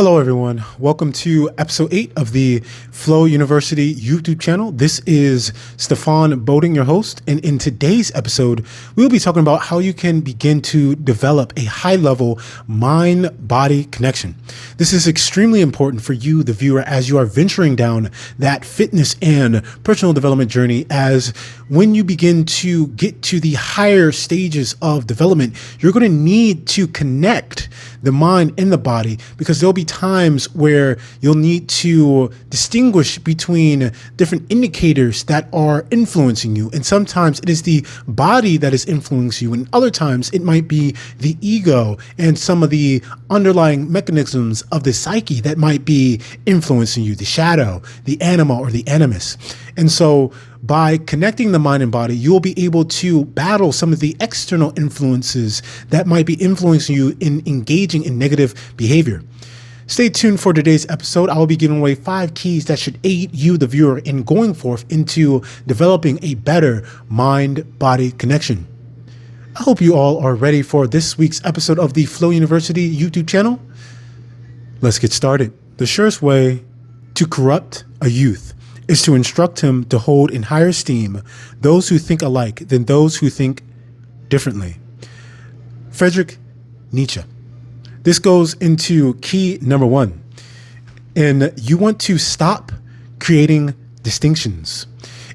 Hello, everyone. Welcome to episode 8 of the Flow University YouTube channel. This is Stefan Boding, your host. And in today's episode, we'll be talking about how you can begin to develop a high-level mind-body connection. This is extremely important for you, the viewer, as you are venturing down that fitness and personal development journey. As when you begin to get to the higher stages of development, you're going to need to connect the mind and the body, because there'll be times where you'll need to distinguish between different indicators that are influencing you. And sometimes it is the body that is influencing you, and other times it might be the ego and some of the underlying mechanisms of the psyche that might be influencing you, the shadow, the anima, or the animus. And so by connecting the mind and body, you will be able to battle some of the external influences that might be influencing you in engaging in negative behavior. Stay tuned for today's episode. I will be giving away 5 keys that should aid you, the viewer, in going forth into developing a better mind-body connection. I hope you all are ready for this week's episode of the Flow University YouTube channel. Let's get started. The surest way to corrupt a youth is to instruct him to hold in higher esteem those who think alike than those who think differently. Frederich Nietzsche. This goes into key number 1. And you want to stop creating distinctions.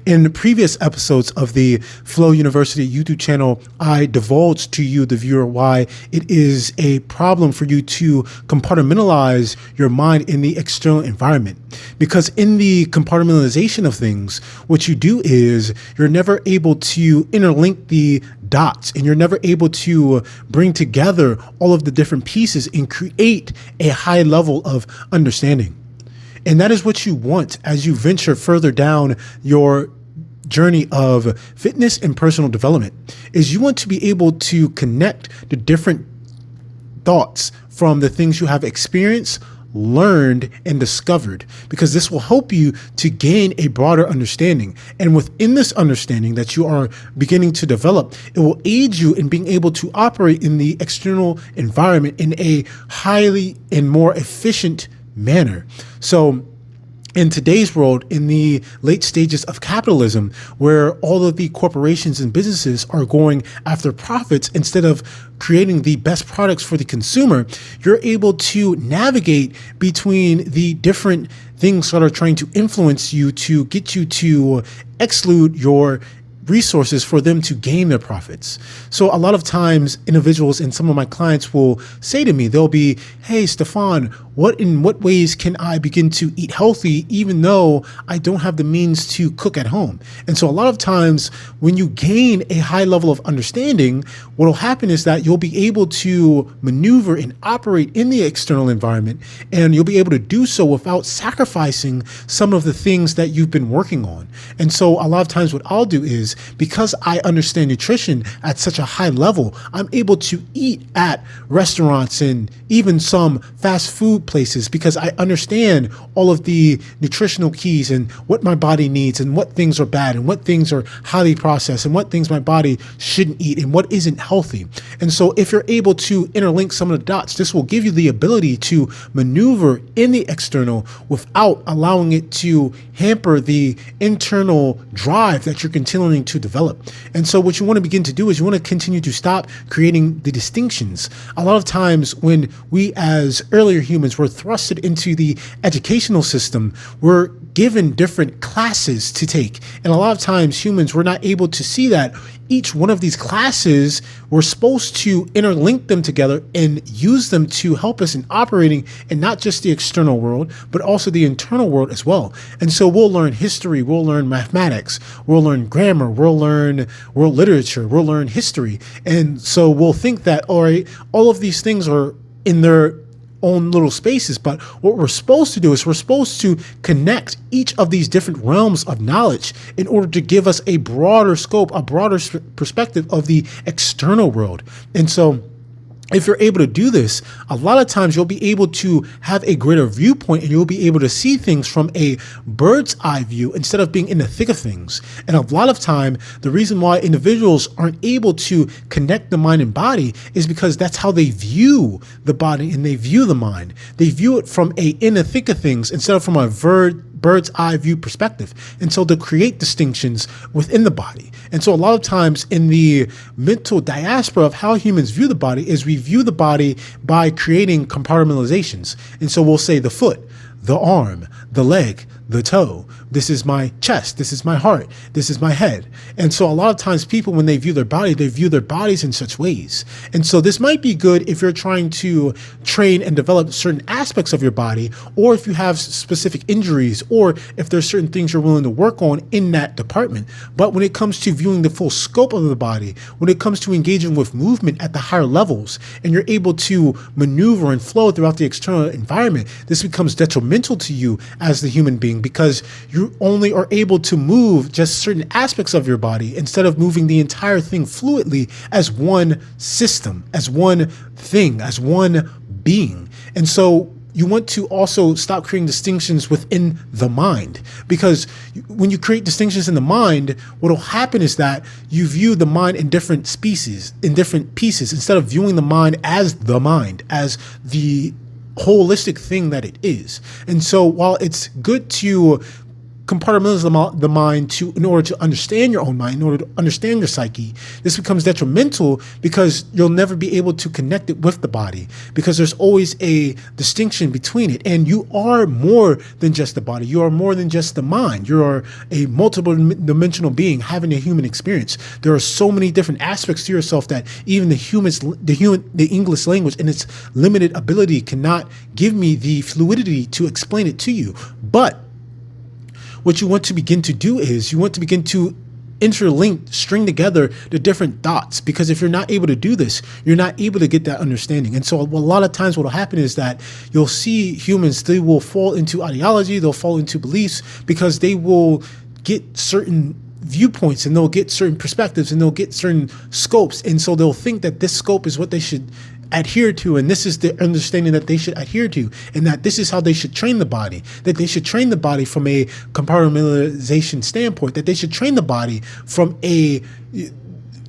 In previous episodes of the Flow University YouTube channel, I divulged to you, the viewer, why it is a problem for you to compartmentalize your mind in the external environment. Because in the compartmentalization of things, what you do is you're never able to interlink the dots, and you're never able to bring together all of the different pieces and create a high level of understanding. And that is what you want as you venture further down your journey of fitness and personal development, is you want to be able to connect the different thoughts from the things you have experienced, learned, and discovered, because this will help you to gain a broader understanding. And within this understanding that you are beginning to develop, it will aid you in being able to operate in the external environment in a highly and more efficient manner. So in today's world, in the late stages of capitalism, where all of the corporations and businesses are going after profits instead of creating the best products for the consumer, you're able to navigate between the different things that are trying to influence you to get you to exclude your resources for them to gain their profits. So a lot of times individuals and some of my clients will say to me, they'll be, hey, Stefan, in what ways can I begin to eat healthy even though I don't have the means to cook at home? And so a lot of times when you gain a high level of understanding, what will happen is that you'll be able to maneuver and operate in the external environment, and you'll be able to do so without sacrificing some of the things that you've been working on. And so a lot of times what I'll do is, because I understand nutrition at such a high level, I'm able to eat at restaurants and even some fast food places, because I understand all of the nutritional keys and what my body needs and what things are bad and what things are highly processed and what things my body shouldn't eat and what isn't healthy. And so if you're able to interlink some of the dots, this will give you the ability to maneuver in the external without allowing it to hamper the internal drive that you're continuing to develop. And so what you want to begin to do is you want to continue to stop creating the distinctions. A lot of times when we as earlier humans were thrusted into the educational system, we're given different classes to take. And a lot of times humans were not able to see that each one of these classes, we're supposed to interlink them together and use them to help us in operating in not just the external world, but also the internal world as well. And so we'll learn history, we'll learn mathematics, we'll learn grammar, we'll learn world literature, we'll learn history. And so we'll think that, all right, all of these things are in their own little spaces, but what we're supposed to do is we're supposed to connect each of these different realms of knowledge in order to give us a broader scope, a broader perspective of the external world. And so if you're able to do this, a lot of times you'll be able to have a greater viewpoint and you'll be able to see things from a bird's eye view instead of being in the thick of things. And a lot of time, the reason why individuals aren't able to connect the mind and body is because that's how they view the body and they view the mind. They view it from a in the thick of things instead of from a bird's eye view perspective. And so they'll create distinctions within the body. And so a lot of times in the mental diaspora of how humans view the body is we view the body by creating compartmentalizations. And so we'll say the foot, the arm, the leg, the toe. This is my chest. This is my heart. This is my head. And so a lot of times people, when they view their body, they view their bodies in such ways. And so this might be good if you're trying to train and develop certain aspects of your body, or if you have specific injuries, or if there's certain things you're willing to work on in that department. But when it comes to viewing the full scope of the body, when it comes to engaging with movement at the higher levels, and you're able to maneuver and flow throughout the external environment, this becomes detrimental to you as the human being, because you only are able to move just certain aspects of your body instead of moving the entire thing fluidly as one system, as one thing, as one being. And so you want to also stop creating distinctions within the mind, because when you create distinctions in the mind, what will happen is that you view the mind in different species, in different pieces, instead of viewing the mind, as the holistic thing that it is. And so while it's good to compartmentalize the mind in order to understand your own mind, in order to understand your psyche, this becomes detrimental because you'll never be able to connect it with the body, because there's always a distinction between it. And you are more than just the body. You are more than just the mind. You are a multiple dimensional being having a human experience. There are so many different aspects to yourself that even the English language and its limited ability cannot give me the fluidity to explain it to you. But what you want to begin to do is you want to begin to interlink, string together the different dots, because if you're not able to do this, you're not able to get that understanding. And so a lot of times what will happen is that you'll see humans, they will fall into ideology, they'll fall into beliefs, because they will get certain viewpoints and they'll get certain perspectives and they'll get certain scopes. And so they'll think that this scope is what they should adhere to, and this is the understanding that they should adhere to, and that this is how they should train the body, that they should train the body from a compartmentalization standpoint, that they should train the body from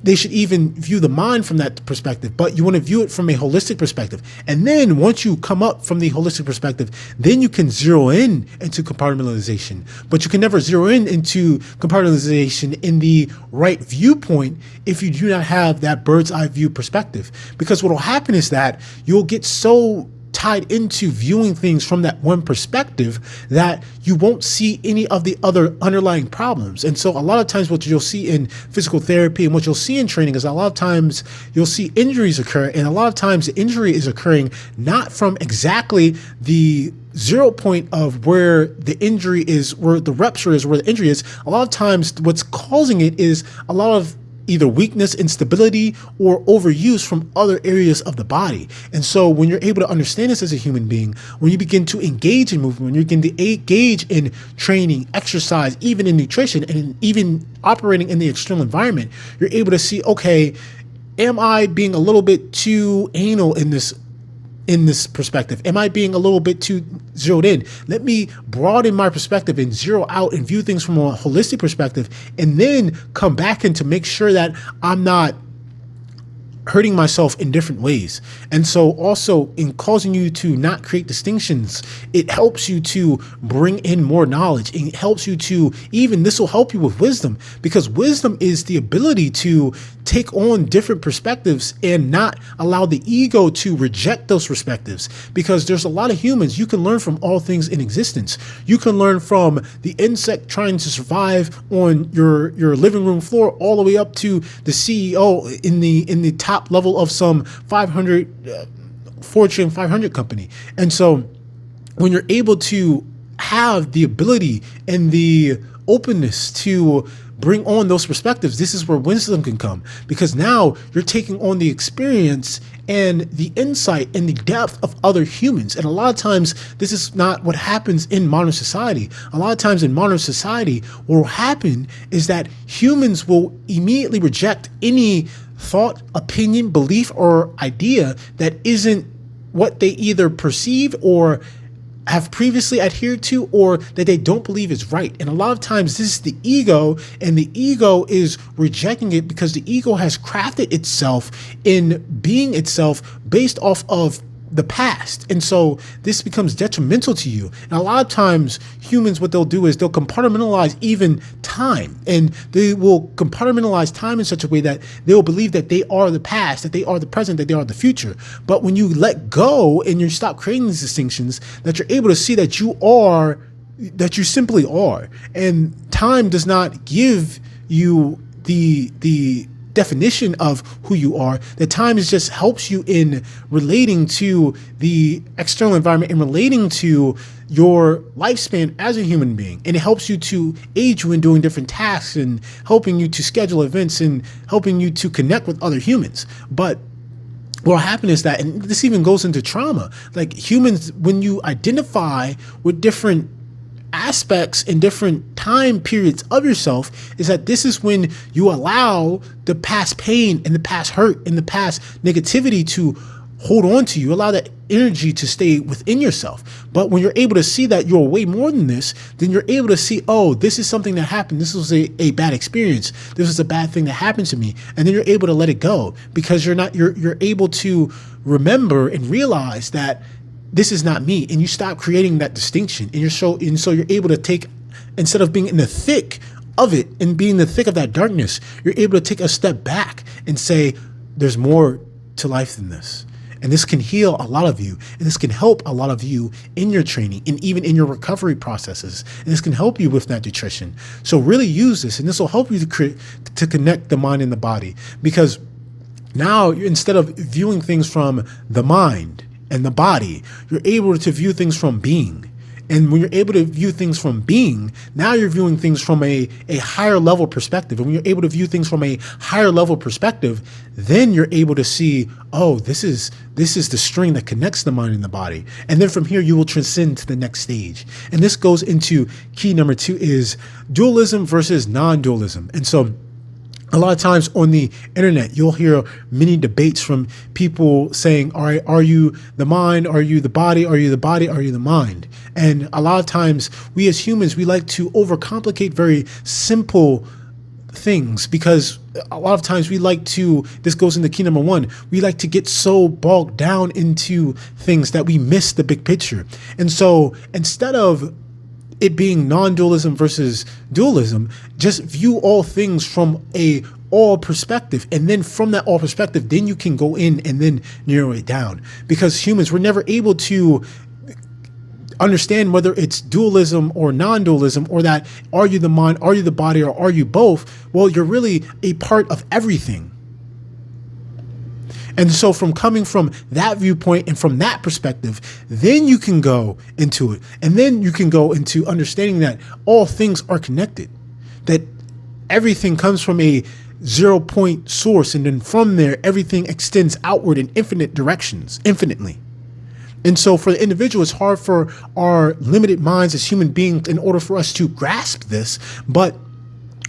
they should even view the mind from that perspective, but you want to view it from a holistic perspective. And then once you come up from the holistic perspective, then you can zero in into compartmentalization. But you can never zero in into compartmentalization in the right viewpoint if you do not have that bird's eye view perspective. Because what will happen is that you'll get so tied into viewing things from that one perspective that you won't see any of the other underlying problems. And so a lot of times what you'll see in physical therapy and what you'll see in training is a lot of times you'll see injuries occur, and a lot of times the injury is occurring not from exactly the 0 point of where the injury is, where the rupture is, where the injury is. A lot of times what's causing it is a lot of either weakness, instability, or overuse from other areas of the body. And so when you're able to understand this as a human being, when you begin to engage in movement, when you begin to engage in training, exercise, even in nutrition, and even operating in the external environment, you're able to see, okay, am I being a little bit too anal in this perspective? Am I being a little bit too zeroed in? Let me broaden my perspective and zero out and view things from a holistic perspective, and then come back in to make sure that I'm not hurting myself in different ways. And so also in causing you to not create distinctions, it helps you to bring in more knowledge. It helps you to, even this will help you with wisdom, because wisdom is the ability to take on different perspectives and not allow the ego to reject those perspectives. Because there's a lot of humans, you can learn from all things in existence. You can learn from the insect trying to survive on your living room floor, all the way up to the CEO in the top level of some 500 Fortune 500 company. And so when you're able to have the ability and the openness to bring on those perspectives, this is where wisdom can come, because now you're taking on the experience and the insight and the depth of other humans. And a lot of times, this is not what happens in modern society. A lot of times in modern society, what will happen is that humans will immediately reject any thought, opinion, belief, or idea that isn't what they either perceive or have previously adhered to, or that they don't believe is right. And a lot of times this is the ego, and the ego is rejecting it because the ego has crafted itself in being itself based off of the past. And so this becomes detrimental to you. And a lot of times humans, what they'll do is they'll compartmentalize even time, and they will compartmentalize time in such a way that they will believe that they are the past, that they are the present, that they are the future. But when you let go and you stop creating these distinctions, that you're able to see that you simply are. And time does not give you the definition of who you are. That time is just helps you in relating to the external environment and relating to your lifespan as a human being. And it helps you to aid you in doing different tasks and helping you to schedule events and helping you to connect with other humans. But what will happen is that, and this even goes into trauma, like humans, when you identify with different aspects in different time periods of yourself, is that this is when you allow the past pain and the past hurt and the past negativity to hold on to you, allow that energy to stay within yourself. But when you're able to see that you're way more than this, then you're able to see, oh, this is something that happened. This was a bad experience. This was a bad thing that happened to me. And then you're able to let it go, because you're able to remember and realize that this is not me, and you stop creating that distinction, and so you're able to take, instead of being in the thick of it and being in the thick of that darkness, you're able to take a step back and say, there's more to life than this. And this can heal a lot of you, and this can help a lot of you in your training and even in your recovery processes. And this can help you with that nutrition. So really use this, and this will help you to connect the mind and the body, because now instead of viewing things from the mind and the body, you're able to view things from being. And when you're able to view things from being, now you're viewing things from a higher level perspective. And when you're able to view things from a higher level perspective, then you're able to see, oh, this is the string that connects the mind and the body. And then from here, you will transcend to the next stage. And this goes into key number 2, is dualism versus non-dualism. And so a lot of times on the internet, you'll hear many debates from people saying, all right, are you the mind? Are you the body? Are you the body? Are you the mind? And a lot of times we as humans, we like to overcomplicate very simple things, because a lot of times we like to, this goes into key number 1, we like to get so bogged down into things that we miss the big picture. And so instead of it being non-dualism versus dualism, just view all things from a all perspective. And then from that all perspective, then you can go in and then narrow it down. Because humans, we're never able to understand whether it's dualism or non-dualism, or that are you the mind, are you the body, or are you both? Well, you're really a part of everything. And so from coming from that viewpoint and from that perspective, then you can go into it. And then you can go into understanding that all things are connected, that everything comes from a 0 point source. And then from there, everything extends outward in infinite directions, infinitely. And so for the individual, it's hard for our limited minds as human beings in order for us to grasp this. But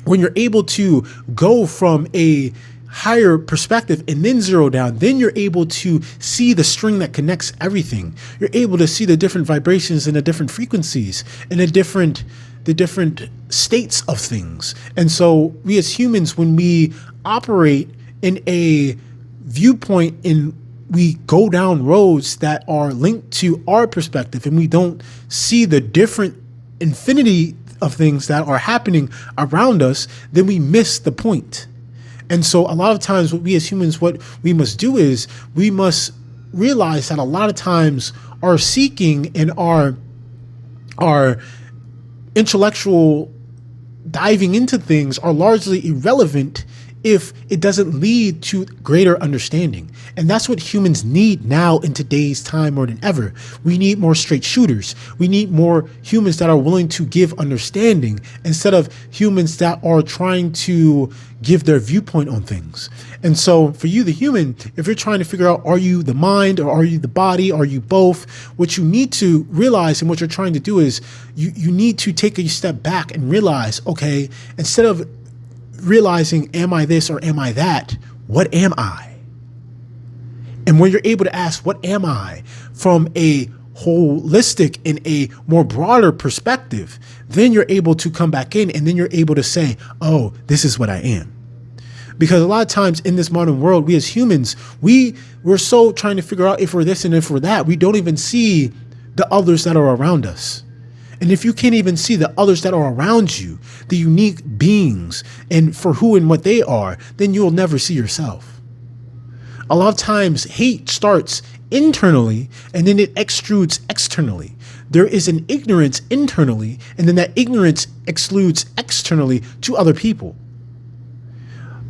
when you're able to go from a higher perspective and then zero down, then you're able to see the string that connects everything. You're able to see the different vibrations and the different frequencies and the different states of things. And so we as humans, when we operate in a viewpoint and we go down roads that are linked to our perspective, and we don't see the different infinity of things that are happening around us, then we miss the point. And so a lot of times what we as humans, what we must do is we must realize that a lot of times our seeking and our intellectual diving into things are largely irrelevant if it doesn't lead to greater understanding. And that's what humans need now in today's time more than ever. We need more straight shooters. We need more humans that are willing to give understanding instead of humans that are trying to give their viewpoint on things. And so for you, the human, if you're trying to figure out, are you the mind or are you the body? Are you both? What you need to realize and what you're trying to do is you need to take a step back and realize, okay, instead of realizing, am I this or am I that? What am I? And when you're able to ask, what am I, from a holistic and a more broader perspective, then you're able to come back in and then you're able to say, oh, this is what I am. Because a lot of times in this modern world, we as humans, we're so trying to figure out if we're this and if we're that, we don't even see the others that are around us. And if you can't even see the others that are around you, the unique beings, and for who and what they are, then you'll never see yourself. A lot of times hate starts internally and then it extrudes externally. There is an ignorance internally, and then that ignorance extrudes externally to other people.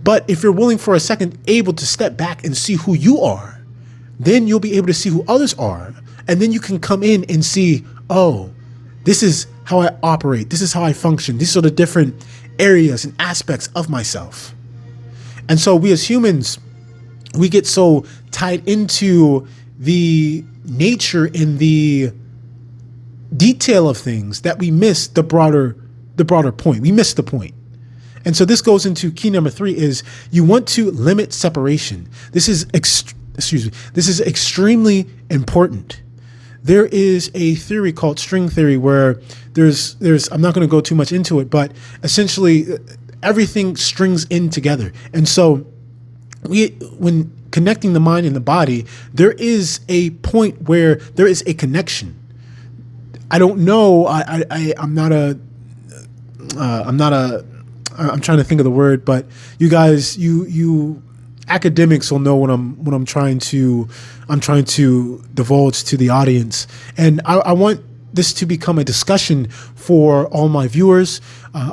But if you're willing for a second, able to step back and see who you are, then you'll be able to see who others are. And then you can come in and see, oh, this is how I operate. This is how I function. These are the different areas and aspects of myself. And so we as humans, we get so tied into the nature and the detail of things that we miss the broader point. We miss the point. And so this goes into key number 3 is you want to limit separation. This is extremely important. There is a theory called string theory where there's I'm not going to go too much into it, but essentially everything strings in together. And so when connecting the mind and the body, there is a point where there is a connection. I don't know. I'm trying to think of the word, but you guys, you academics will know what I'm trying to divulge to the audience. And I want this to become a discussion for all my viewers.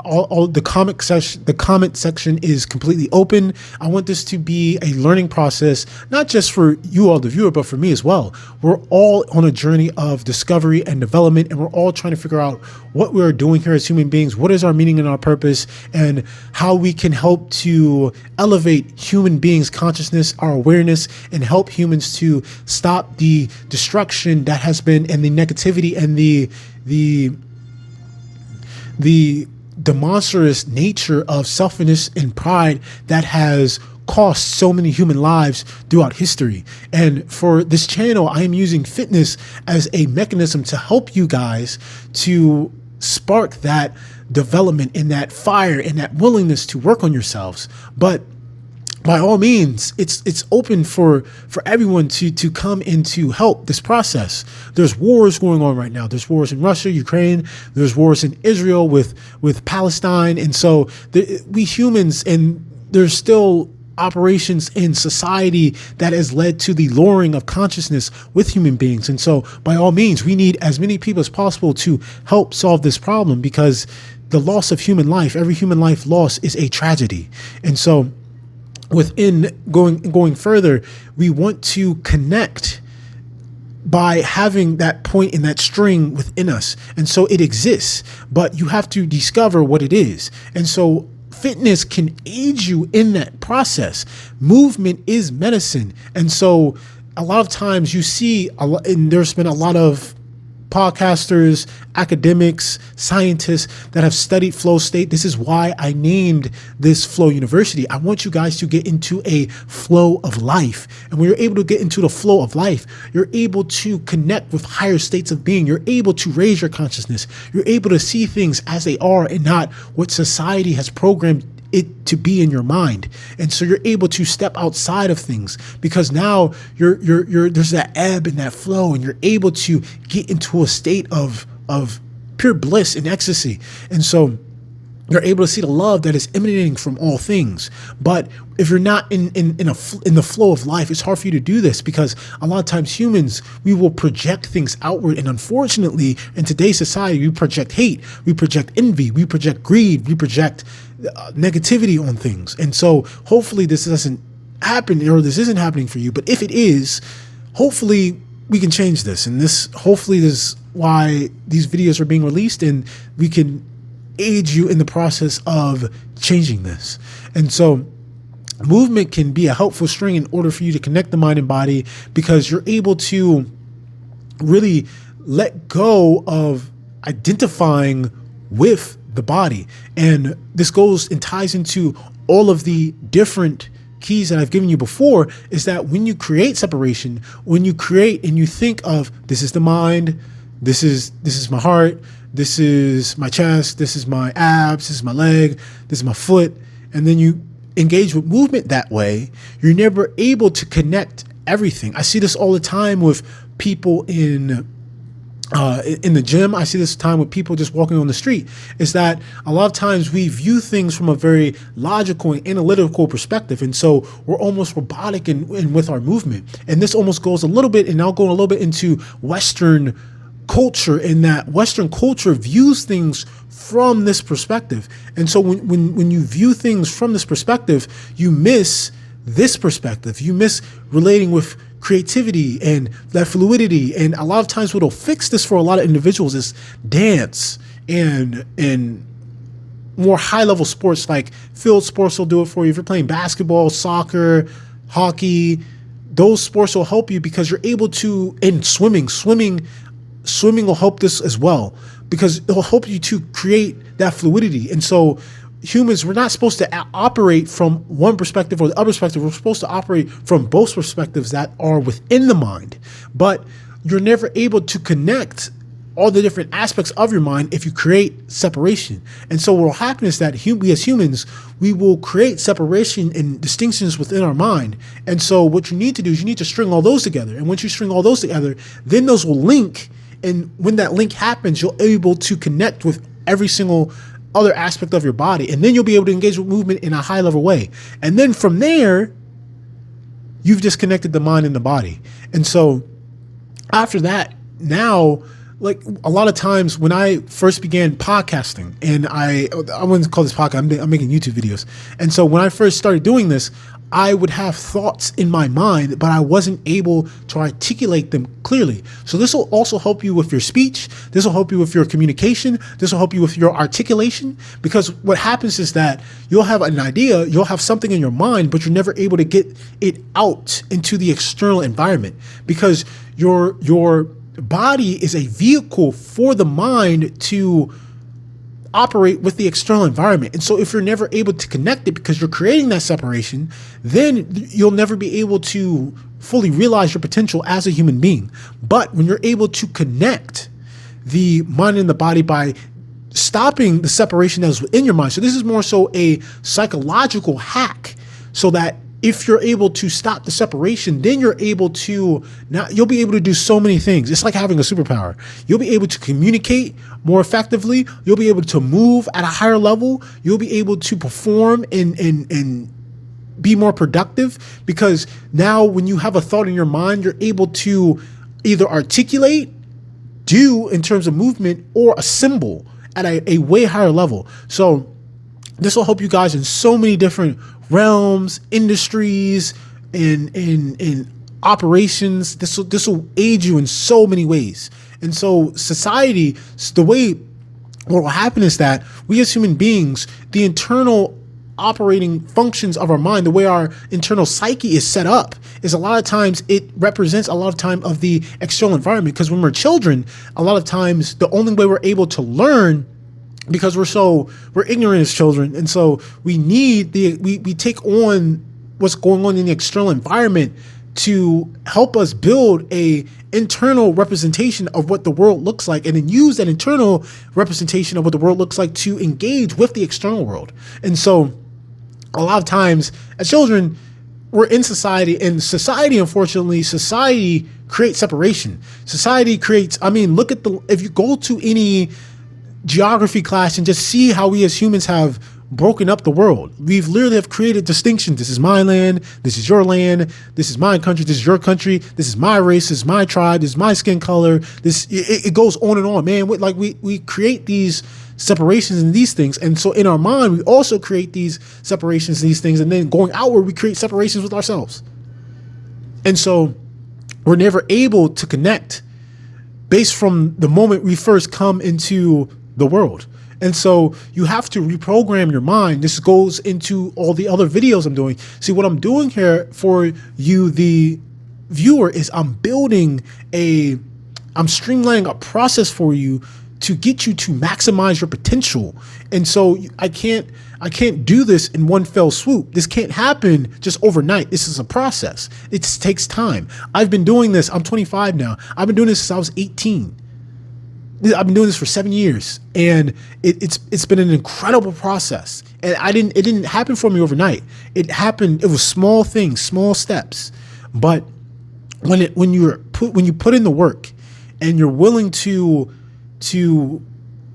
All the comment section is completely open. I want this to be a learning process, not just for you all, the viewer, but for me as well. We're all on a journey of discovery and development, and we're all trying to figure out what we're doing here as human beings, what is our meaning and our purpose, and how we can help to elevate human beings' consciousness, our awareness, and help humans to stop the destruction that has been, and the negativity and the monstrous nature of selfishness and pride that has cost so many human lives throughout history. And for this channel, I am using fitness as a mechanism to help you guys to spark that development and that fire and that willingness to work on yourselves. But by all means, it's open for everyone to come in to help this process. There's wars going on right now. There's wars in Russia, Ukraine. There's wars in Israel with Palestine. And so we humans, and there's still operations in society that has led to the lowering of consciousness with human beings. And so by all means, we need as many people as possible to help solve this problem, because the loss of human life, every human life lost, is a tragedy. And so within going further, we want to connect by having that point in that string within us. And so it exists, but you have to discover what it is. And so fitness can aid you in that process. Movement is medicine. And so a lot of times you see, and there's been a lot of podcasters, academics, scientists that have studied flow state. This is why I named this Flow University. I want you guys to get into a flow of life. And when you're able to get into the flow of life, you're able to connect with higher states of being. You're able to raise your consciousness. You're able to see things as they are and not what society has programmed it to be in your mind. And so you're able to step outside of things, because now there's that ebb and that flow, and you're able to get into a state of pure bliss and ecstasy. And so you're able to see the love that is emanating from all things. But if you're not in the flow of life, it's hard for you to do this, because a lot of times humans, we will project things outward. And unfortunately, in today's society, we project hate, we project envy, we project greed, we project negativity on things. And so hopefully this doesn't happen, or this isn't happening for you. But if it is, hopefully we can change this. And hopefully this is why these videos are being released, and we can aid you in the process of changing this. And so movement can be a helpful string in order for you to connect the mind and body, because you're able to really let go of identifying with the body. And this goes and ties into all of the different keys that I've given you before, is that when you create separation, when you create and you think of, this is the mind, this is my heart, this is my chest, this is my abs, this is my leg, this is my foot, and then you engage with movement that way, you're never able to connect everything. I see this all the time with people in the gym. I see this time with people just walking on the street, is that a lot of times we view things from a very logical and analytical perspective. And so we're almost robotic in with our movement. And this almost goes a little bit, and I'll go a little bit into Western culture, in that Western culture views things from this perspective. And so when you view things from this perspective, you miss this perspective. You miss relating with creativity and that fluidity. And a lot of times what'll fix this for a lot of individuals is dance and more high level sports, like field sports will do it for you. If you're playing basketball, soccer, hockey, those sports will help you, because you're able to, in swimming will help this as well, because it'll help you to create that fluidity. And so humans, we're not supposed to operate from one perspective or the other perspective. We're supposed to operate from both perspectives that are within the mind. But you're never able to connect all the different aspects of your mind if you create separation. And so what will happen is that we as humans, we will create separation and distinctions within our mind. And so what you need to do is you need to string all those together. And once you string all those together, then those will link. And when that link happens, you're able to connect with every single other aspect of your body. And then you'll be able to engage with movement in a high level way. And then from there, you've disconnected the mind and the body. And so after that, now, like a lot of times when I first began podcasting, and I wouldn't call this podcast, I'm making YouTube videos. And so when I first started doing this, I would have thoughts in my mind, but I wasn't able to articulate them clearly. So this will also help you with your speech. This will help you with your communication. This will help you with your articulation, because what happens is that you'll have an idea, you'll have something in your mind, but you're never able to get it out into the external environment, because your body is a vehicle for the mind to operate with the external environment. And so if you're never able to connect it because you're creating that separation, then you'll never be able to fully realize your potential as a human being. But when you're able to connect the mind and the body by stopping the separation that is within your mind, so this is more so a psychological hack, so that if you're able to stop the separation, then you'll be able to do so many things. It's like having a superpower. You'll be able to communicate more effectively. You'll be able to move at a higher level. You'll be able to perform and be more productive, because now when you have a thought in your mind, you're able to either articulate, do in terms of movement, or assemble at a way higher level. So this will help you guys in so many different realms, industries, in operations. This will aid you in so many ways. And so society, the way what will happen is that we as human beings, the internal operating functions of our mind, the way our internal psyche is set up, is a lot of times it represents a lot of time of the external environment. Because when we're children, a lot of times the only way we're able to learn, because we're ignorant as children, and so we need we take on what's going on in the external environment to help us build a internal representation of what the world looks like, and then use that internal representation of what the world looks like to engage with the external world. And so a lot of times as children, we're in society, and unfortunately, society creates separation. Society creates, if you go to any geography class and just see how we as humans have broken up the world. We've literally have created distinctions. This is my land. This is your land. This is my country. This is your country. This is my race. This is my tribe. This is my skin color. It goes on and on, man. We create these separations in these things. And so in our mind, we also create these separations in these things. And then going outward, we create separations with ourselves. And so we're never able to connect based from the moment we first come into the world. And so you have to reprogram your mind. This goes into all the other videos I'm doing. See, what I'm doing here for you, the viewer, is I'm streamlining a process for you to get you to maximize your potential. And so I can't do this in one fell swoop. This can't happen just overnight. This is a process. It takes time. I've been doing this. I'm 25 now. I've been doing this since I was 18. I've been doing this for 7 years, and it's been an incredible process. And it didn't happen for me overnight. It happened. It was small things, small steps. But when you put in the work, and you're willing to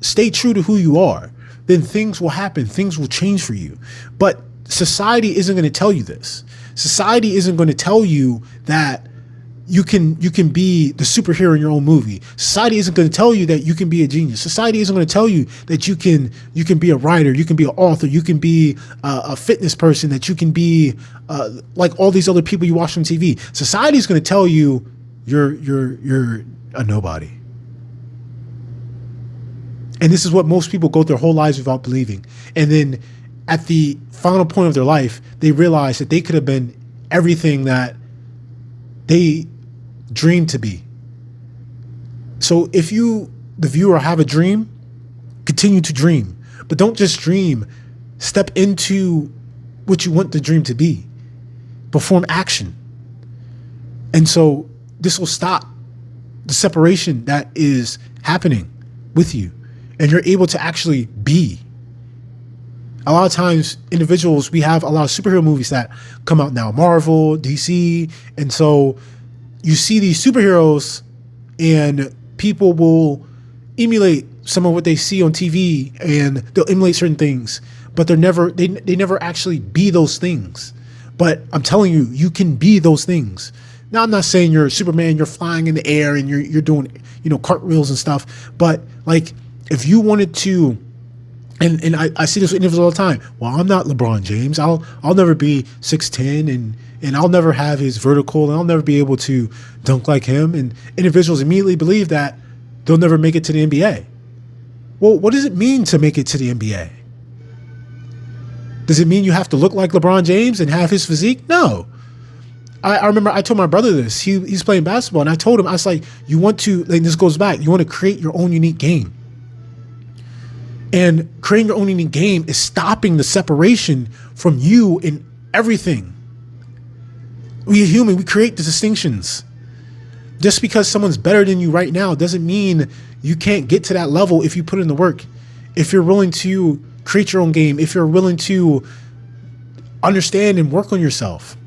stay true to who you are, then things will happen. Things will change for you. But society isn't going to tell you this. Society isn't going to tell you that you can be the superhero in your own movie. Society isn't going to tell you that you can be a genius. Society isn't going to tell you that you can be a writer, you can be an author, you can be a fitness person, that you can be like all these other people you watch on TV. Society is going to tell you you're a nobody. And this is what most people go their whole lives without believing. And then at the final point of their life, they realize that they could have been everything that they dreamed to be. So if you, the viewer, have a dream, continue to dream. But don't just dream. Step into what you want the dream to be. Perform action. And so this will stop the separation that is happening with you. And you're able to actually be. A lot of times, individuals, we have a lot of superhero movies that come out now, Marvel, DC. And so you see these superheroes and people will emulate some of what they see on TV, and they'll emulate certain things, but they never actually be those things. But I'm telling you, you can be those things. Now, I'm not saying you're Superman, you're flying in the air and you're doing, cartwheels and stuff. But like, if you wanted to, and I see this with individuals all the time. Well, I'm not LeBron James. I'll never be 6'10", and I'll never have his vertical, and I'll never be able to dunk like him. And individuals immediately believe that they'll never make it to the NBA. Well, what does it mean to make it to the NBA? Does it mean you have to look like LeBron James and have his physique? No. I remember I told my brother this. He's playing basketball, and I told him, I was like, you want to, like, this goes back, you want to create your own unique game. And creating your own unique game is stopping the separation from you in everything. We are human. We create the distinctions. Just because someone's better than you right now doesn't mean you can't get to that level if you put in the work. If you're willing to create your own game, if you're willing to understand and work on yourself.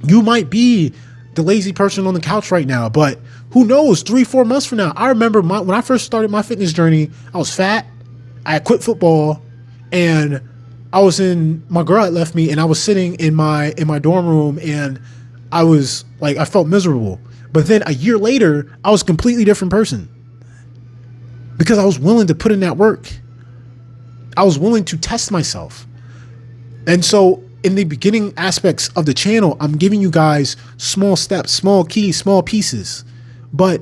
You might be the lazy person on the couch right now, but who knows, 3-4 months from now. I remember when I first started my fitness journey, I was fat. I had quit football, and my girl had left me, and I was sitting in my dorm room, and I felt miserable. But then a year later, I was a completely different person because I was willing to put in that work. I was willing to test myself. And so in the beginning aspects of the channel, I'm giving you guys small steps, small keys, small pieces. But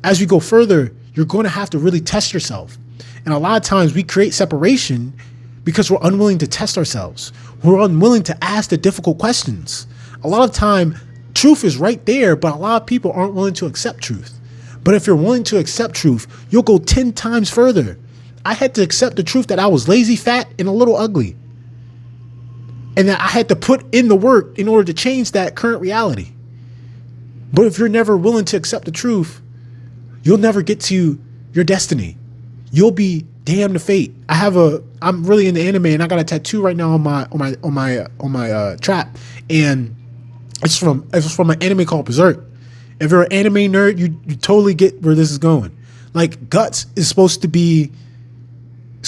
as we go further, you're going to have to really test yourself. And a lot of times we create separation because we're unwilling to test ourselves. We're unwilling to ask the difficult questions. A lot of time, truth is right there, but a lot of people aren't willing to accept truth. But if you're willing to accept truth, you'll go 10 times further. I had to accept the truth that I was lazy, fat, and a little ugly. And that I had to put in the work in order to change that current reality. But if you're never willing to accept the truth, you'll never get to your destiny. You'll be damned to fate. I'm really into anime, and I got a tattoo right now on my trap, and it's from an anime called Berserk. If you're an anime nerd, you totally get where this is going. Like, Guts is supposed to be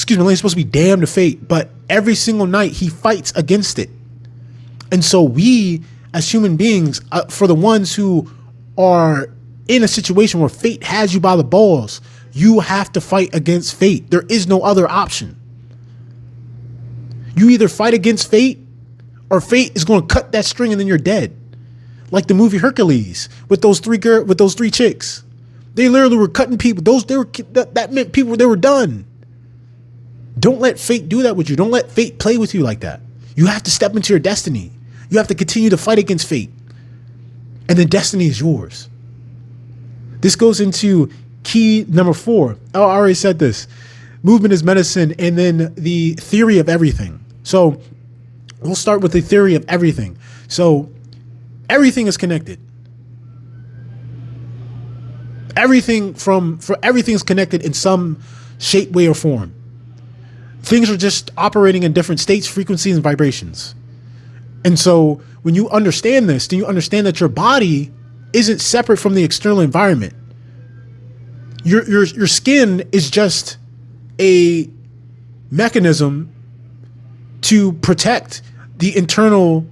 Lane's supposed to be damned to fate, but every single night he fights against it. And so we, as human beings, for the ones who are in a situation where fate has you by the balls, you have to fight against fate. There is no other option. You either fight against fate, or fate is going to cut that string and then you're dead. Like the movie Hercules with those three chicks. They literally were cutting people. That meant people, they were done. Don't let fate do that with you. Don't let fate play with you like that. You have to step into your destiny. You have to continue to fight against fate. And then destiny is yours. This goes into key number 4. I already said this. Movement is medicine, and then the theory of everything. So we'll start with the theory of everything. So everything is connected. Everything is connected in some shape, way, or form. Things are just operating in different states, frequencies, and vibrations. And so when you understand this, then you understand that your body isn't separate from the external environment. Your skin is just a mechanism to protect the internal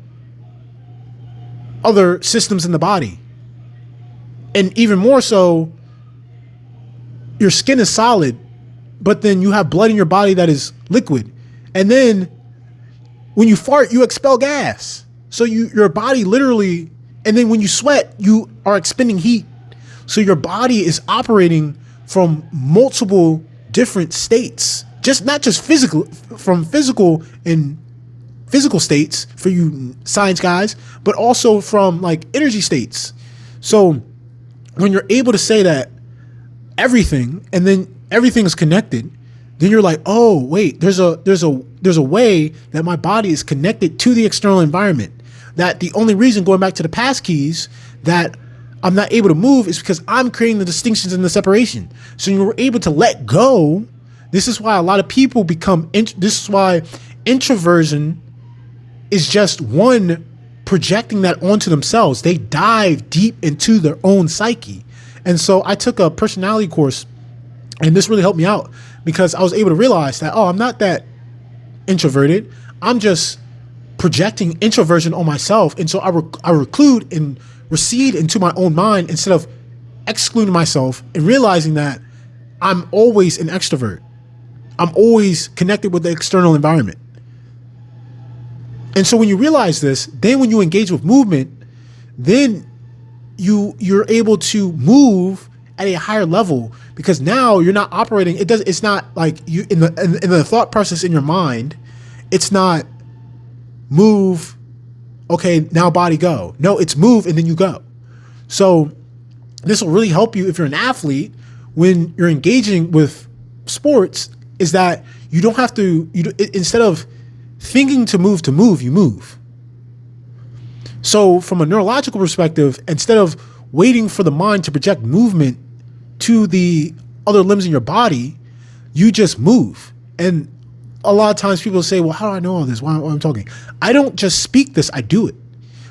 other systems in the body. And even more so, your skin is solid, but then you have blood in your body that is liquid. And then when you fart, you expel gas. So your body literally, and then when you sweat, you are expending heat. So your body is operating from multiple different states, not just physical, from physical states for you science guys, but also from like energy states. So when you're able to say that everything, and then everything is connected, then you're like, oh wait, there's a way that my body is connected to the external environment. That the only reason, going back to the pass keys, that I'm not able to move is because I'm creating the distinctions and the separation. So you're able to let go. This is why a lot of people this is why introversion is just one projecting that onto themselves. They dive deep into their own psyche. And so I took a personality course, and this really helped me out because I was able to realize that, I'm not that introverted. I'm just projecting introversion on myself. And so I reclude and recede into my own mind instead of excluding myself and realizing that I'm always an extrovert. I'm always connected with the external environment. And so when you realize this, then when you engage with movement, then you're able to move at a higher level, because now you're not operating. It's not like you in the thought process in your mind. It's not move. Okay, now body go. No, it's move and then you go. So this will really help you if you're an athlete when you're engaging with sports, is that you don't have to, instead of thinking to move, you move. So from a neurological perspective, instead of waiting for the mind to project movement to the other limbs in your body, you just move. And a lot of times people say, well, how do I know all this? Why am I talking? I don't just speak this, I do it.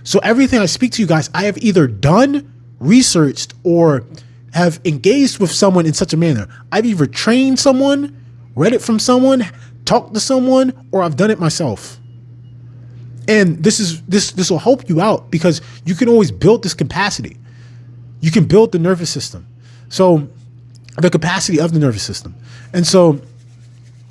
So everything I speak to you guys, I have either done, researched, or have engaged with someone in such a manner. I've either trained someone, read it from someone, talked to someone, or I've done it myself. And this will help you out because you can always build this capacity. You can build the nervous system. So the capacity of the nervous system. And so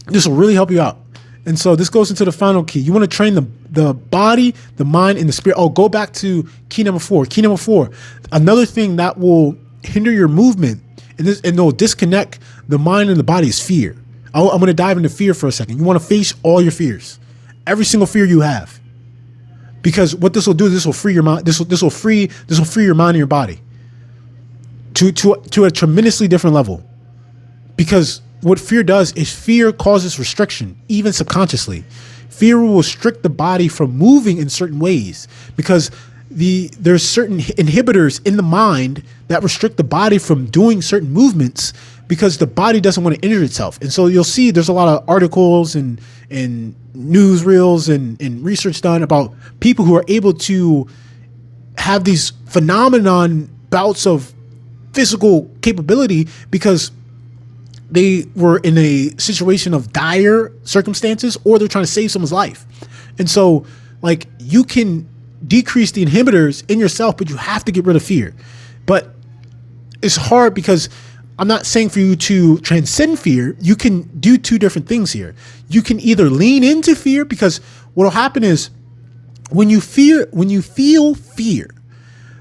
this will really help you out. And so this goes into the final key. You want to train the body, the mind, and the spirit. Go back to key number 4. Key number 4. Another thing that will hinder your movement and will disconnect the mind and the body is fear. I'm going to dive into fear for a second. You want to face all your fears, every single fear you have, because what this will do, this will free your mind. This will free your mind and your body to a tremendously different level. Because what fear does is fear causes restriction, even subconsciously. Fear will restrict the body from moving in certain ways because there's certain inhibitors in the mind that restrict the body from doing certain movements because the body doesn't want to injure itself. And so you'll see there's a lot of articles and newsreels and research done about people who are able to have these phenomenon bouts of physical capability because they were in a situation of dire circumstances, or they're trying to save someone's life. And so like you can decrease the inhibitors in yourself, but you have to get rid of fear. But it's hard because I'm not saying for you to transcend fear. You can do two different things here. You can either lean into fear, because what will happen is when you feel fear,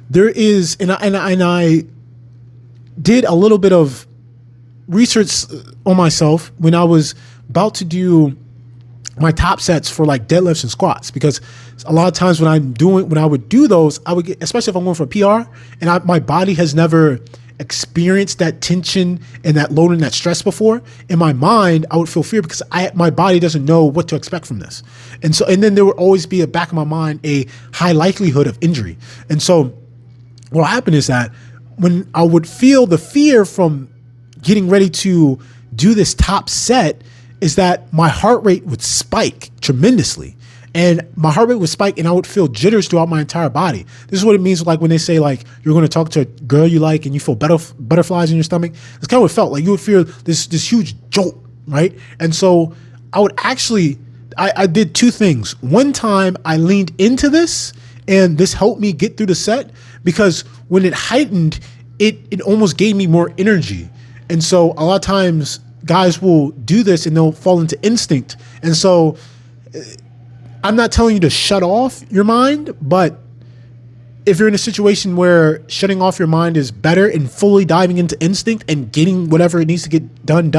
there is, and I did a little bit of research on myself when I was about to do my top sets for like deadlifts and squats, because a lot of times when I would do those, I would get, especially if I'm going for a PR and my body has never experienced that tension and that load and that stress before, in my mind, I would feel fear because my body doesn't know what to expect from this. And then there would always be a back of my mind, a high likelihood of injury. And so what happened is that when I would feel the fear from getting ready to do this top set, is that my heart rate would spike tremendously. And my heart rate would spike and I would feel jitters throughout my entire body. This is what it means like when they say like you're going to talk to a girl you like and you feel butterflies in your stomach. It's kind of what it felt like. You would feel this huge jolt, right? And so I would actually, I did two things. One time I leaned into this and this helped me get through the set, because when it heightened, it almost gave me more energy. And so a lot of times guys will do this and they'll fall into instinct. And so I'm not telling you to shut off your mind, but if you're in a situation where shutting off your mind is better and fully diving into instinct and getting whatever it needs to get done,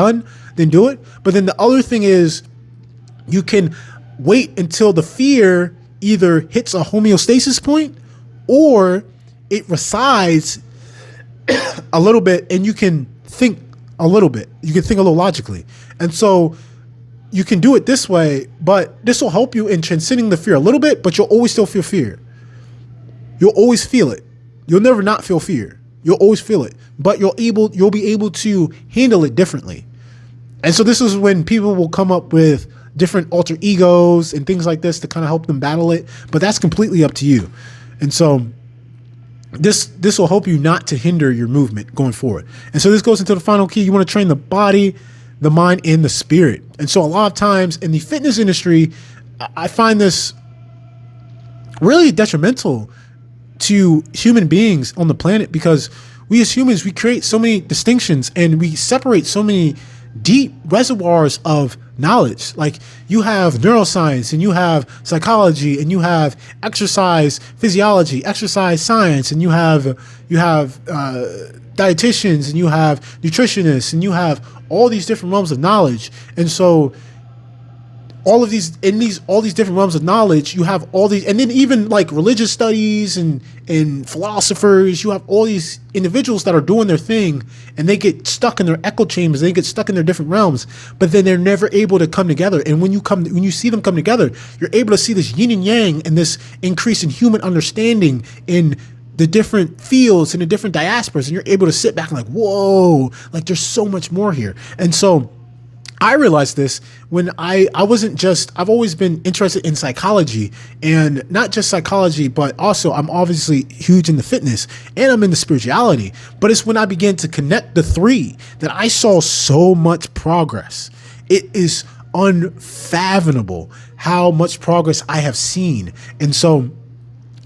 then do it. But then the other thing is you can wait until the fear either hits a homeostasis point or it resides a little bit and you can think a little bit. You can think a little logically. And so you can do it this way, but this will help you in transcending the fear a little bit, but you'll always still feel fear. You'll always feel it. You'll never not feel fear. You'll always feel it, but you'll be able to handle it differently. And so this is when people will come up with different alter egos and things like this to kind of help them battle it, but that's completely up to you. And so this will help you not to hinder your movement going forward. And so this goes into the final key. You want to train the body, the mind, and the spirit. And so a lot of times in the fitness industry, I find this really detrimental to human beings on the planet, because we as humans, we create so many distinctions and we separate so many deep reservoirs of knowledge. Like you have neuroscience and you have psychology and you have exercise physiology, exercise science, and you have dietitians and you have nutritionists and you have all these different realms of knowledge. And so all these different realms of knowledge, you have all these, and then even like religious studies and philosophers, you have all these individuals that are doing their thing and they get stuck in their echo chambers, they get stuck in their different realms, but then they're never able to come together. And when you see them come together, you're able to see this yin and yang and this increase in human understanding in the different fields and the different diasporas, and you're able to sit back and like, whoa, like there's so much more here. And so I realized this when I've always been interested in psychology, and not just psychology, but also I'm obviously huge into fitness and I'm into spirituality. But it's when I began to connect the three that I saw so much progress. It is unfathomable how much progress I have seen. And so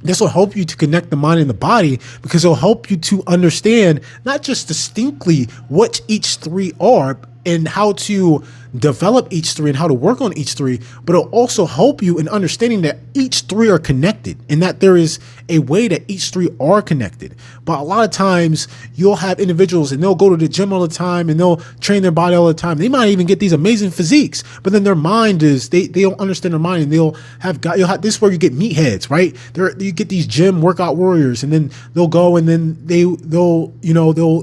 this will help you to connect the mind and the body, because it'll help you to understand not just distinctly what each three are and how to develop each three and how to work on each three, but it'll also help you in understanding that each three are connected and that there is a way that each three are connected. But a lot of times you'll have individuals and they'll go to the gym all the time and they'll train their body all the time. They might even get these amazing physiques, but then their mind is, they don't understand their mind, and you'll have this is where you get meatheads, right? You get these gym workout warriors, and then they'll go and then they'll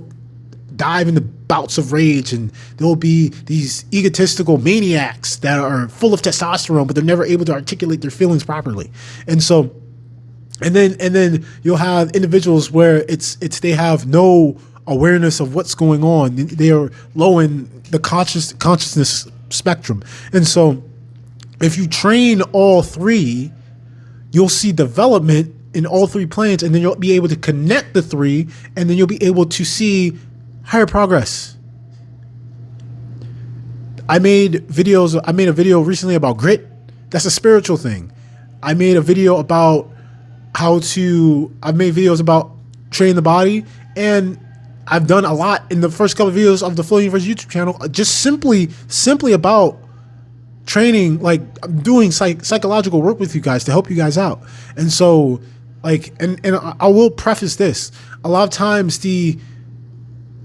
dive into bouts of rage, and there'll be these egotistical maniacs that are full of testosterone, but they're never able to articulate their feelings properly. And so, and then you'll have individuals where they have no awareness of what's going on. They are low in the consciousness spectrum. And so if you train all three, you'll see development in all three planes, and then you'll be able to connect the three, and then you'll be able to see higher progress. I made a video recently about grit. That's a spiritual thing. I made videos about training the body, and I've done a lot in the first couple of videos of the Flow University YouTube channel, just simply about training, like I'm doing psychological work with you guys to help you guys out. And so like, and I will preface this, a lot of times the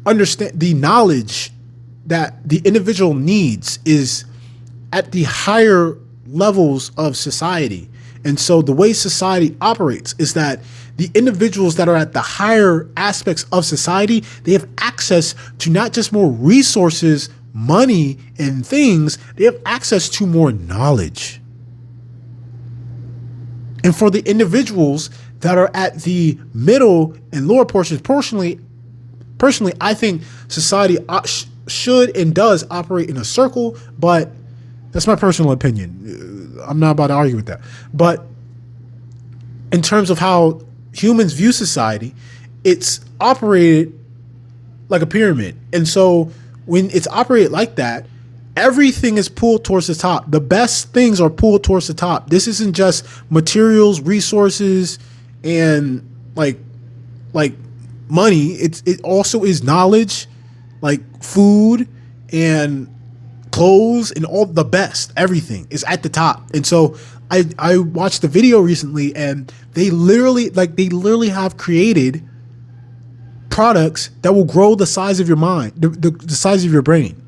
knowledge that the individual needs is at the higher levels of society. And so the way society operates is that the individuals that are at the higher aspects of society, they have access to not just more resources, money, and things, they have access to more knowledge. And for the individuals that are at the middle and lower portions, personally, I think society should and does operate in a circle, but that's my personal opinion. I'm not about to argue with that. But in terms of how humans view society, it's operated like a pyramid. And so when it's operated like that, everything is pulled towards the top. The best things are pulled towards the top. This isn't just materials, resources, and like money. It also is knowledge, like food and clothes, and all the best. Everything is at the top. And so I watched the video recently, and they literally have created products that will grow the size of your mind, the size of your brain.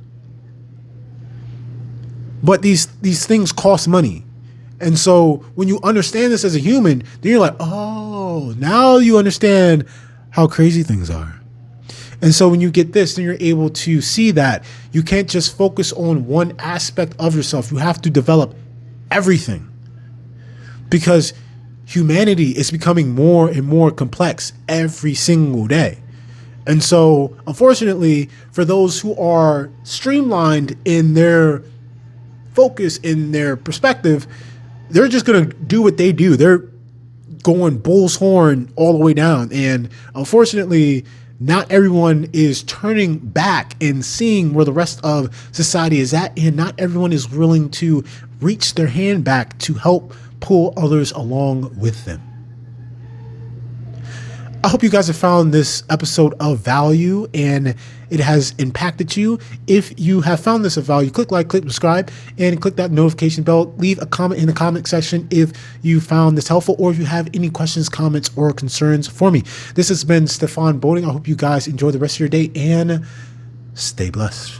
But these things cost money. And so when you understand this as a human, then you're like, oh, now you understand how crazy things are. And so when you get this, then you're able to see that you can't just focus on one aspect of yourself. You have to develop everything, because humanity is becoming more and more complex every single day. And so, unfortunately, for those who are streamlined in their focus, in their perspective, they're just going to do what they do. They're going bull's horn all the way down. And unfortunately, not everyone is turning back and seeing where the rest of society is at. And not everyone is willing to reach their hand back to help pull others along with them. I hope you guys have found this episode of value and it has impacted you. If you have found this of value, click like, click subscribe, and click that notification bell. Leave a comment in the comment section if you found this helpful, or if you have any questions, comments, or concerns for me. This has been Stefan Boating. I hope you guys enjoy the rest of your day and stay blessed.